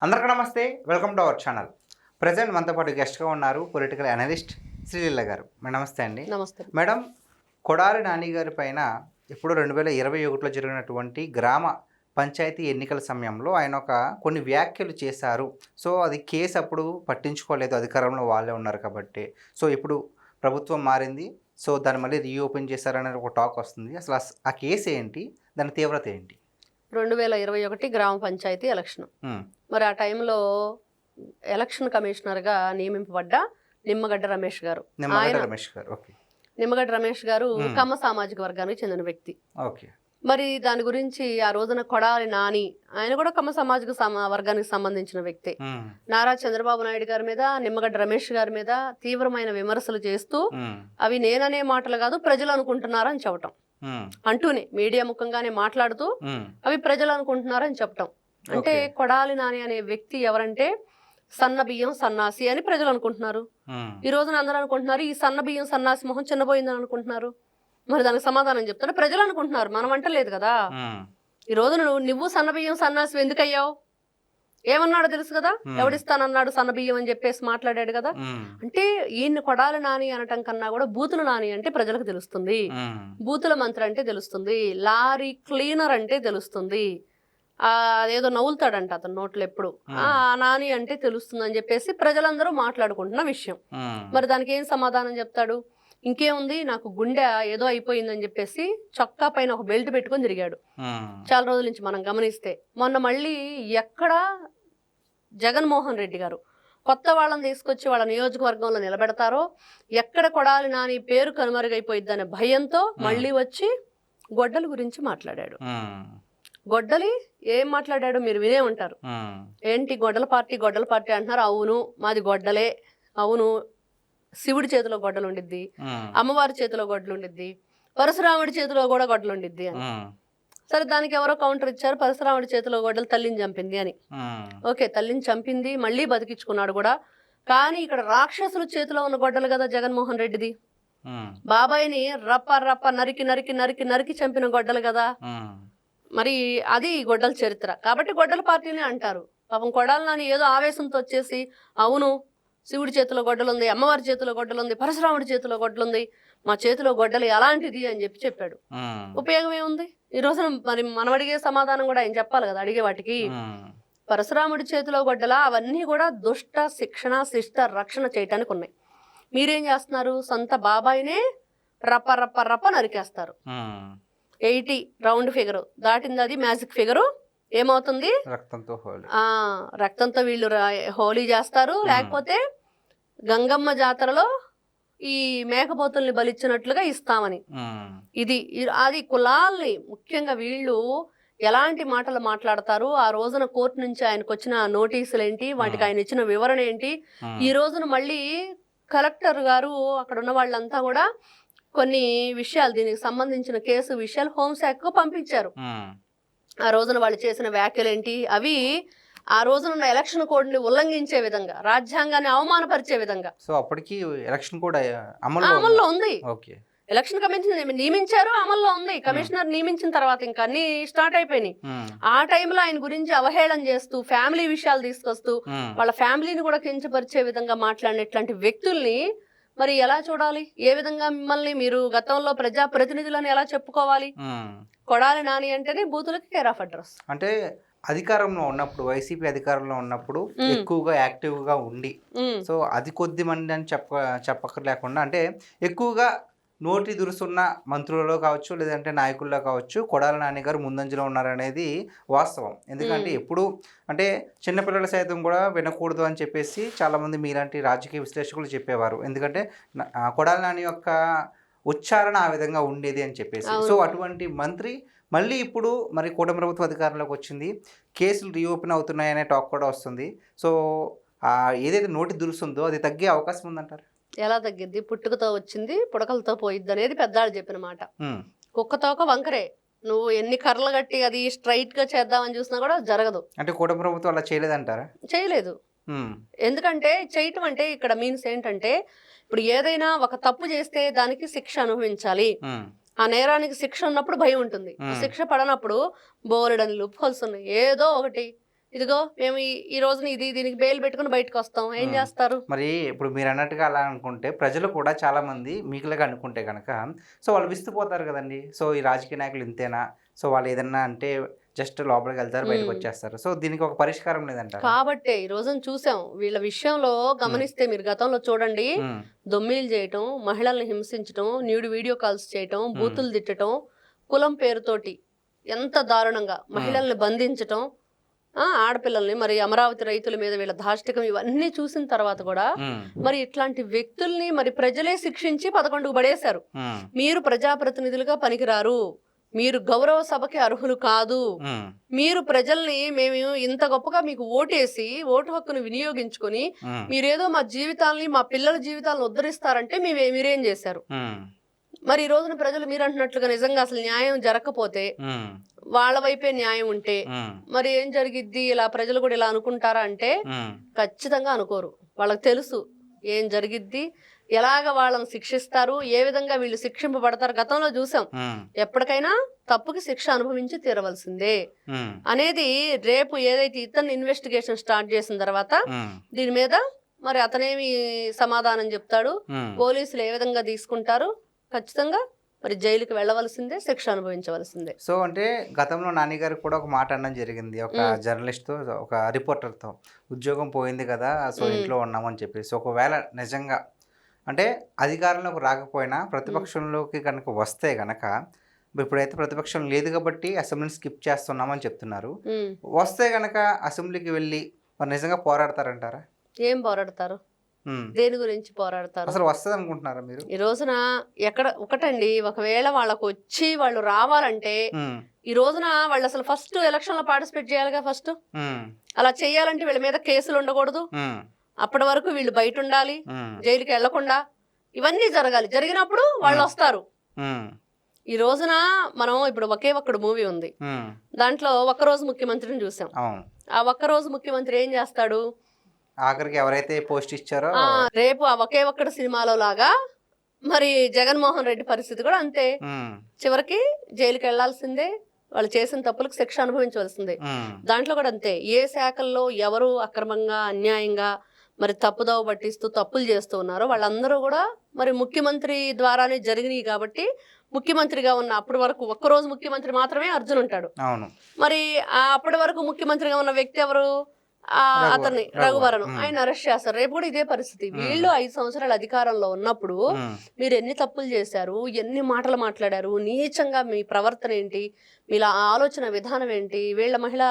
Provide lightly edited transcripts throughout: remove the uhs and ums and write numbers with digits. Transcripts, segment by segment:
అందరికీ నమస్తే, welcome to our channel. Present మనతో పాటు గెస్ట్గా ఉన్నారు పొలిటికల్ అనలిస్ట్ శ్రీలీల గారు. మేడం నమస్తే అండి. నమస్తే మేడం, కొడాలి నాని గారి పైన ఇప్పుడు 2021లో జరిగినటువంటి గ్రామ పంచాయతీ ఎన్నికల సమయంలో ఆయన కొన్ని వ్యాఖ్యలు చేశారు. సో అది కేసు అప్పుడు పట్టించుకోలేదు, అధికారంలో వాళ్ళే ఉన్నారు కాబట్టి. సో ఇప్పుడు ప్రభుత్వం మారింది, సో దాన్ని మళ్ళీ రీఓపెన్ చేశారనేది ఒక టాక్ వస్తుంది. అసలు ఆ కేసు ఏంటి, దాని తీవ్రత ఏంటి? 2021 గ్రామ పంచాయతీ ఎలక్షన్. మరి ఆ టైంలో ఎలక్షన్ కమిషనర్గా నియమింపబడ్డ నిమ్మగడ్డ రమేష్ గారు. నిమ్మగడ్డ రమేష్ గారు కమ్మ సామాజిక వర్గానికి చెందిన వ్యక్తి. మరి దాని గురించి ఆ రోజున కొడాలి నాని, ఆయన కూడా కమ్మ సామాజిక వర్గానికి సంబంధించిన వ్యక్తి. నారా చంద్రబాబు నాయుడు గారి మీద, నిమ్మగడ్డ రమేష్ గారి మీద తీవ్రమైన విమర్శలు చేస్తూ అవి నేననే మాటలు కాదు ప్రజలు అనుకుంటున్నారని చెప్పటం, అంటూనే మీడియా ముఖంగానే మాట్లాడుతూ అవి ప్రజలు అనుకుంటున్నారని చెప్పటం. అంటే కొడాలి నాని అనే వ్యక్తి ఎవరంటే సన్న బియ్యం సన్నాసి అని ప్రజలు అనుకుంటున్నారు. ఈ రోజున అందరూ అనుకుంటున్నారు ఈ సన్న బియ్యం సన్నాసి మొహం చిన్నపోయిందని అనుకుంటున్నారు. మరి దానికి సమాధానం చెప్తాడు ప్రజలు అనుకుంటున్నారు, మనం అంటలేదు కదా. ఈ రోజు నువ్వు సన్న బియ్యం సన్నాసి ఎందుకు అయ్యావు, ఏమన్నాడో తెలుసు కదా, ఎవడిస్తానన్నాడు సన్న బియ్యం అని చెప్పేసి మాట్లాడాడు కదా. అంటే ఈయన్ని కొడాలి నాని అనటం కన్నా కూడా బూతుల నాని అంటే ప్రజలకు తెలుస్తుంది, బూతుల మంత్రి అంటే తెలుస్తుంది, లారీ క్లీనర్ అంటే తెలుస్తుంది, అదేదో నవ్వులుతాడంట అతను నోట్లు ఎప్పుడు, ఆ నాని అంటే తెలుస్తుంది అని చెప్పేసి ప్రజలందరూ మాట్లాడుకుంటున్న విషయం. మరి దానికి ఏం సమాధానం చెప్తాడు? ఇంకేముంది, నాకు గుండె ఏదో అయిపోయిందని చెప్పేసి చొక్కా పైన ఒక బెల్ట్ పెట్టుకొని తిరిగాడు చాలా రోజుల నుంచి మనం గమనిస్తే. మొన్న మళ్ళీ ఎక్కడ జగన్మోహన్ రెడ్డి గారు కొత్త వాళ్ళని తీసుకొచ్చి వాళ్ళ నియోజకవర్గంలో నిలబెడతారో, ఎక్కడ కొడాలి నాని పేరు కనుమరుగైపోయిద్దనే భయంతో మళ్ళీ వచ్చి గొడ్డల గురించి మాట్లాడాడు. గొడ్డలి ఏం మాట్లాడాడు మీరు వినే ఉంటారు. ఏంటి గొడ్డల పార్టీ అంటున్నారు. అవును మాది గొడ్డలే, అవును శివుడి చేతిలో గొడ్డలు ఉండిద్ది, అమ్మవారి చేతిలో గొడ్డలు ఉండిద్ది, పరశురాముడి చేతిలో కూడా గొడ్డలు ఉండిద్ది అని. సరే దానికి ఎవరో కౌంటర్ ఇచ్చారు, పరశురాముడి చేతిలో గొడ్డలు తల్లిని చంపింది అని. ఓకే, తల్లిని చంపింది, మళ్ళీ బతికించుకున్నాడు కూడా. కానీ ఇక్కడ రాక్షసుల చేతిలో ఉన్న గొడ్డలు కదా జగన్మోహన్ రెడ్డిది. బాబాయిని రప్ప రప్ప నరికి నరికి నరికి నరికి చంపిన గొడ్డలు కదా. మరి అది గొడ్డల చరిత్ర కాబట్టి గొడ్డల పార్టీని అంటారు. పాపం కొడాలి నాని ఏదో ఆవేశంతో వచ్చేసి అవును శివుడి చేతిలో గొడ్డలు ఉంది, అమ్మవారి చేతిలో గొడ్డలు ఉంది, పరశురాముడి చేతిలో గొడ్డలు ఉంది, మా చేతిలో గొడ్డలు ఎలాంటిది అని చెప్పాడు. ఉపయోగం ఏముంది? ఈ రోజున మరి మనం అడిగే సమాధానం కూడా ఆయన చెప్పాలి కదా అడిగే వాటికి. పరశురాముడి చేతిలో గొడ్డల అవన్నీ కూడా దుష్ట శిక్షణ శిష్ట రక్షణ చేయటానికి ఉన్నాయి. మీరేం చేస్తున్నారు, సొంత బాబాయినే రప్ప రప్ప రప్ప నరికేస్తారు. 80 రౌండ్ ఫిగరు దాటింది, అది మ్యాజిక్ ఫిగరు. ఏమవుతుంది, రక్తంతో వీళ్ళు హోలీ చేస్తారు. లేకపోతే గంగమ్మ జాతరలో ఈ మేకపోతుల్ని బలిచ్చినట్లుగా ఇస్తామని. అది కులాల్ని ముఖ్యంగా వీళ్ళు ఎలాంటి మాటలు మాట్లాడతారు, ఆ రోజున కోర్టు నుంచి ఆయనకు వచ్చిన నోటీసులు ఏంటి, వాటికి ఆయన ఇచ్చిన వివరణ ఏంటి. ఈ రోజున మళ్ళీ కలెక్టర్ గారు అక్కడ ఉన్న వాళ్ళంతా కూడా కొన్ని విషయాలు దీనికి సంబంధించిన కేసు విషయాలు హోంశాఖకు పంపించారు. ఆ రోజున వాళ్ళు చేసిన వ్యాఖ్యలు ఏంటి, అవి ఆ రోజున ఎలక్షన్ కోడ్ ని ఉల్లంఘించే విధంగా, రాజ్యాంగాన్ని అవమానపరిచే విధంగా. సో అప్పటికి ఎలక్షన్ కోడ్ అమల్లో ఉంది. ఎలక్షన్ కమిషన్ నియమించారు, అమల్లో ఉంది. కమిషనర్ నియమించిన తర్వాత ఇంకా అన్ని స్టార్ట్ అయిపోయినాయి. ఆ టైంలో ఆయన గురించి అవహేళన చేస్తూ ఫ్యామిలీ విషయాలు తీసుకొస్తూ వాళ్ళ ఫ్యామిలీని కూడా కించపరిచే విధంగా మాట్లాడినట్లాంటి వ్యక్తుల్ని మరి ఎలా చూడాలి? ఏ విధంగా మిమ్మల్ని మీరు గతంలో ప్రజా ప్రతినిధులను ఎలా చెప్పుకోవాలి? కొడాలి నాని అంటేనే బూతులకి కేర్ ఆఫ్ అడ్రస్. అంటే అధికారంలో ఉన్నప్పుడు, వైసీపీ అధికారంలో ఉన్నప్పుడు ఎక్కువగా యాక్టివ్గా ఉండి, సో అది కొద్ది మంది అని చెప్పక్కర్లేకుండా, అంటే ఎక్కువగా నోటి దురుసున్న మంత్రులలో కావచ్చు, లేదంటే నాయకుల్లో కావచ్చు, కొడాలి నాని గారు ముందంజలో ఉన్నారనేది వాస్తవం. ఎందుకంటే ఎప్పుడు అంటే చిన్నపిల్లలు సైతం కూడా వినకూడదు అని చెప్పేసి చాలామంది మీలాంటి రాజకీయ విశ్లేషకులు చెప్పేవారు. ఎందుకంటే కొడాలి నాని యొక్క ఉచ్చారణ ఆ విధంగా ఉండేది అని చెప్పేసి. సో అటువంటి మంత్రి మళ్ళీ ఇప్పుడు మరి కూటమి ప్రభుత్వ అధికారంలోకి వచ్చింది, కేసులు రీఓపెన్ అవుతున్నాయనే టాక్ కూడా వస్తుంది. సో ఏదైతే నోటి దురుసుందో అది తగ్గే అవకాశం ఉందంటారు? ఎలా తగ్గిద్ది? పుట్టుకతో వచ్చింది పుడకలతో పోయిద్ది అనేది పెద్దాళ్ళు చెప్పిన మాట. కుక్కతోక వంకరే, నువ్వు ఎన్ని కర్రలు కట్టి అది స్ట్రైట్ గా చేద్దామని చూసినా కూడా జరగదు. అంటే కూటమి ప్రభుత్వం అలా చేయలేదంటారా? చేయలేదు. ఎందుకంటే చేయటం అంటే ఇక్కడ మీన్స్ ఏంటంటే, ఇప్పుడు ఏదైనా ఒక తప్పు చేస్తే దానికి శిక్ష అనుభవించాలి. ఆ నేరానికి శిక్ష ఉన్నప్పుడు భయం ఉంటుంది. శిక్ష పడనప్పుడు బోలెడని లూప్ హోల్స్ ఉన్నాయి. ఏదో ఒకటి ఇదిగో మేము ఈ రోజున దీనికి బెయిల్ పెట్టుకుని బయటకు వస్తాం, ఏం చేస్తారు? మరి ఇప్పుడు మీరు అన్నట్టుగా అలా అనుకుంటే ప్రజలు కూడా చాలా మంది మీకులాగా అనుకుంటే కనుక సో వాళ్ళు విస్తుపోతారు కదండి. సో ఈ రాజకీయ నాయకులు ఇంతేనా, సో వాళ్ళు ఏదన్నా అంటే జస్ట్ లోపలికి వెళ్తారు, బయటకు వచ్చేస్తారు. సో దీనికి ఒక పరిష్కారం లేదంటారు. కాబట్టి ఈ రోజున చూసాం వీళ్ళ విషయంలో గమనిస్తే మీరు గతంలో చూడండి, దొమ్మీలు చేయటం, మహిళల్ని హింసించటం, న్యూడ్ వీడియో కాల్స్ చేయటం, బూతులు తిట్టడం, కులం పేరుతోటి ఎంత దారుణంగా మహిళల్ని బంధించటం, ఆడపిల్లల్ని, మరి అమరావతి రైతుల మీద వీళ్ళ దాష్టికం, ఇవన్నీ చూసిన తర్వాత కూడా మరి ఇట్లాంటి వ్యక్తుల్ని మరి ప్రజలే శిక్షించి 11కు పడేశారు. మీరు ప్రజాప్రతినిధులుగా పనికిరారు, మీరు గౌరవ సభకి అర్హులు కాదు, మీరు ప్రజల్ని మేము ఇంత గొప్పగా మీకు ఓటేసి ఓటు హక్కును వినియోగించుకొని మీరేదో మా జీవితాల్ని, మా పిల్లల జీవితాలను ఉద్ధరిస్తారంటే మీరేం చేశారు? మరి ఈ రోజున ప్రజలు మీరు అంటున్నట్లుగా నిజంగా అసలు న్యాయం జరగకపోతే, వాళ్ళ వైపే న్యాయం ఉంటే మరి ఏం జరిగిద్ది? ఇలా ప్రజలు కూడా ఇలా అనుకుంటారా అంటే ఖచ్చితంగా అనుకోరు. వాళ్ళకి తెలుసు ఏం జరిగిద్ది, ఎలాగ వాళ్ళని శిక్షిస్తారు, ఏ విధంగా వీళ్ళు శిక్షింపబడతారు. గతంలో చూసాం, ఎప్పటికైనా తప్పుకి శిక్ష అనుభవించి తీరవలసిందే అనేది. రేపు ఏదైతే ఇతను ఇన్వెస్టిగేషన్ స్టార్ట్ చేసిన తర్వాత దీని మీద మరి అతనేమి సమాధానం చెప్తాడు, పోలీసులు ఏ విధంగా తీసుకుంటారు, ఖచ్చితంగా మరి జైలుకి వెళ్ళవలసిందే, శిక్ష అనుభవించవలసిందే. సో అంటే గతంలో నాని గారు కూడా ఒక మాట అనడం జరిగింది, ఒక జర్నలిస్ట్తో, ఒక రిపోర్టర్తో, ఉద్యోగం పోయింది కదా సో ఇంట్లో ఉన్నామని చెప్పేసి. ఒకవేళ నిజంగా అంటే అధికారంలోకి రాకపోయినా ప్రతిపక్షంలోకి కనుక వస్తే కనుక, ఇప్పుడైతే ప్రతిపక్షం లేదు కాబట్టి అసెంబ్లీని స్కిప్ చేస్తున్నామని చెప్తున్నారు, వస్తే కనుక అసెంబ్లీకి వెళ్ళి మరి నిజంగా పోరాడతారంటారా? ఏం పోరాడతారు? దేని గురించి పోరాడతారు? అసలు వస్తుంది అనుకుంటున్నారా మీరు? ఈ రోజున ఒకటండి, ఒకవేళ వాళ్ళకు వచ్చి వాళ్ళు రావాలంటే ఈ రోజున వాళ్ళు అసలు ఫస్ట్ ఎలక్షన్ లో పార్టిసిపేట్ చేయాలిగా. ఫస్ట్ అలా చేయాలంటే వీళ్ళ మీద కేసులు ఉండకూడదు, అప్పటి వరకు వీళ్ళు బయట ఉండాలి, జైలుకి వెళ్లకుండా, ఇవన్నీ జరగాలి. జరిగినప్పుడు వాళ్ళు వస్తారు. ఈ రోజున మనం ఇప్పుడు ఒకే ఒక్కడు మూవీ ఉంది, దాంట్లో ఒక్కరోజు ముఖ్యమంత్రిని చూసాం. ఆ ఒక్కరోజు ముఖ్యమంత్రి ఏం చేస్తాడు? ఆఖరికి ఎవరైతే పోస్ట్ ఇచ్చారో రేపు ఆ ఒకే ఒక్కడు సినిమాలో లాగా మరి జగన్మోహన్ రెడ్డి పరిస్థితి కూడా అంతే. చివరికి జైలుకి వెళ్లాల్సిందే, వాళ్ళు చేసిన తప్పులకు శిక్ష అనుభవించవలసిందే. దాంట్లో కూడా అంతే. ఏ శాఖల్లో ఎవరు అక్రమంగా, అన్యాయంగా మరి తప్పుదోవ పట్టిస్తూ తప్పులు చేస్తూ ఉన్నారో వాళ్ళందరూ కూడా మరి ముఖ్యమంత్రి ద్వారానే జరిగినాయి. కాబట్టి ముఖ్యమంత్రిగా ఉన్న అప్పటి వరకు ఒక్కరోజు ముఖ్యమంత్రి మాత్రమే అర్జున్ ఉంటాడు. మరి అప్పటి వరకు ముఖ్యమంత్రిగా ఉన్న వ్యక్తి ఎవరు? అతన్ని రఘువరన్, ఆయన అరెస్ట్ చేస్తారు. రేపు కూడా ఇదే పరిస్థితి. వీళ్ళు 5 సంవత్సరాల అధికారంలో ఉన్నప్పుడు మీరు ఎన్ని తప్పులు చేశారు, ఎన్ని మాటలు మాట్లాడారు, నీచంగా మీ ప్రవర్తన ఏంటి, మీ ఆలోచన విధానం ఏంటి. వీళ్ళ మహిళా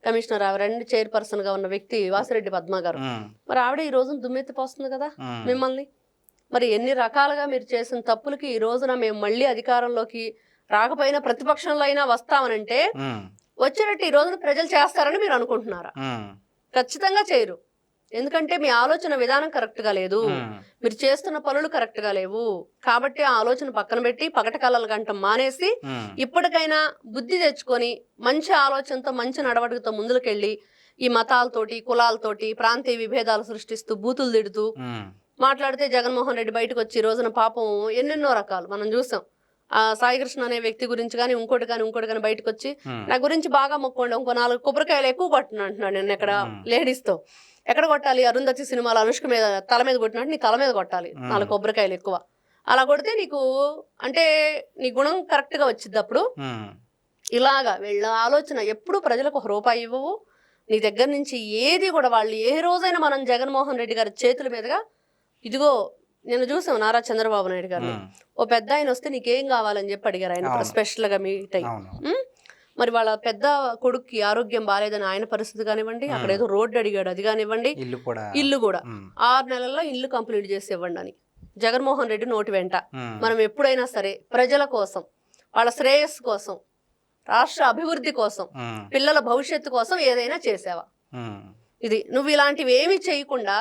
కమిషనర్ ఆవిడ చైర్పర్సన్ గా ఉన్న వ్యక్తి వాసిరెడ్డి పద్మ గారు, మరి ఆవిడ ఈ రోజున దుమ్మెత్తిపోస్తుంది కదా మిమ్మల్ని. మరి ఎన్ని రకాలుగా మీరు చేసిన తప్పులకి ఈ రోజున మేము మళ్ళీ అధికారంలోకి రాకపోయినా ప్రతిపక్షంలో అయినా వస్తామనంటే వచ్చినట్టు ఈ రోజున ప్రజలు చేస్తారని మీరు అనుకుంటున్నారా? ఖచ్చితంగా చేయరు. ఎందుకంటే మీ ఆలోచన విధానం కరెక్ట్ గా లేదు, మీరు చేస్తున్న పనులు కరెక్ట్ గా లేవు. కాబట్టి ఆ ఆలోచన పక్కన పెట్టి పగట కళలు గంట మానేసి ఇప్పటికైనా బుద్ధి తెచ్చుకొని మంచి ఆలోచనతో, మంచి నడవడికతో ముందుకెళ్ళి ఈ మతాలతోటి, కులాలతోటి, ప్రాంతీయ విభేదాలు సృష్టిస్తూ బూతులు తిడుతూ మాట్లాడితే జగన్మోహన్ రెడ్డి బయటకు వచ్చి ఈ రోజున పాపం ఎన్నెన్నో రకాలు మనం చూసాం. ఆ సాయికృష్ణ అనే వ్యక్తి గురించి కానీ ఇంకోటి కానీ బయటకు వచ్చి నా గురించి బాగా మొక్కోండి, ఇంకో 4 కొబ్బరికాయలు ఎక్కువ కొట్టిన అంటున్నాడు. నేను ఎక్కడ లేడీస్తో ఎక్కడ కొట్టాలి? అరుంధతి సినిమాలో అనుష్క మీద తల మీద కొట్టినట్టు నీ తల మీద కొట్టాలి 4 కొబ్బరికాయలు ఎక్కువ. అలా కొడితే నీకు అంటే నీ గుణం కరెక్ట్ గా వచ్చింది. అప్పుడు ఇలాగా వీళ్ళ ఆలోచన ఎప్పుడు ప్రజలకు 1 రూపాయి ఇవ్వవు. నీ దగ్గర నుంచి ఏది కూడా వాళ్ళు ఏ రోజైనా మనం జగన్మోహన్ రెడ్డి గారి చేతుల మీదుగా ఇదిగో నేను చూసాం నారా చంద్రబాబు నాయుడు గారిని, ఓ పెద్ద ఆయన వస్తే నీకేం కావాలని చెప్పి అడిగారు. ఆయన స్పెషల్ గా మీట్ అయ్యి మరి వాళ్ళ పెద్ద కొడుక్కి ఆరోగ్యం బాగాలేదని ఆయన పరిస్థితి కానివ్వండి, అక్కడ ఏదో రోడ్డు అడిగాడు అది కానివ్వండి, ఇల్లు కూడా 6 నెలల్లో ఇల్లు కంప్లీట్ చేసి ఇవ్వండి అని జగన్మోహన్ రెడ్డి నోటి వెంట. మనం ఎప్పుడైనా సరే ప్రజల కోసం, వాళ్ళ శ్రేయస్సు కోసం, రాష్ట్ర అభివృద్ధి కోసం, పిల్లల భవిష్యత్తు కోసం ఏదైనా చేసావా? ఇది నువ్వు ఇలాంటివి ఏమి చేయకుండా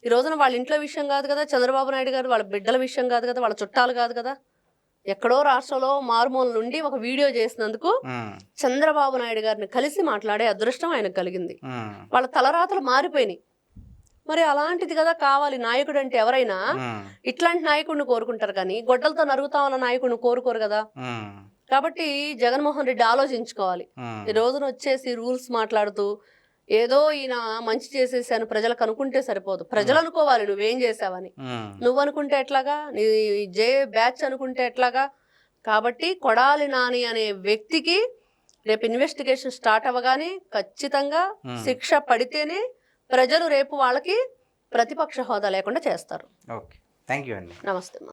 ఈ రోజున వాళ్ళ ఇంట్లో విషయం కాదు కదా చంద్రబాబు నాయుడు గారు, వాళ్ళ బిడ్డల విషయం కాదు కదా, వాళ్ళ చుట్టాలు కాదు కదా, ఎక్కడో రాష్ట్రంలో మారుమూల నుండి ఒక వీడియో చేసినందుకు చంద్రబాబు నాయుడు గారిని కలిసి మాట్లాడే అదృష్టం ఆయనకు కలిగింది. వాళ్ళ తలరాతలు మారిపోయినాయి. మరి అలాంటిది కదా కావాలి నాయకుడు అంటే. ఎవరైనా ఇట్లాంటి నాయకుడిని కోరుకుంటారు కానీ గొడ్డలతో నరుగుతామన్న నాయకుడిని కోరుకోరు కదా. కాబట్టి జగన్మోహన్ రెడ్డి ఆలోచించుకోవాలి. ఈ రోజున వచ్చేసి రూల్స్ మాట్లాడుతూ ఏదో ఈయన మంచి చేసేసాను ప్రజలకు అనుకుంటే సరిపోదు. ప్రజలు అనుకోవాలి నువ్వేం చేసావని. నువ్వు అనుకుంటే ఎట్లాగా, నీ జే బ్యాచ్ అనుకుంటే ఎట్లాగా. కాబట్టి కొడాలి నాని అనే వ్యక్తికి రేపు ఇన్వెస్టిగేషన్ స్టార్ట్ అవ్వగానే ఖచ్చితంగా శిక్ష పడితేనే ప్రజలు రేపు వాళ్ళకి ప్రతిపక్ష హోదా లేకుండా చేస్తారు. ఓకే, థ్యాంక్ యూ అండి. నమస్తే.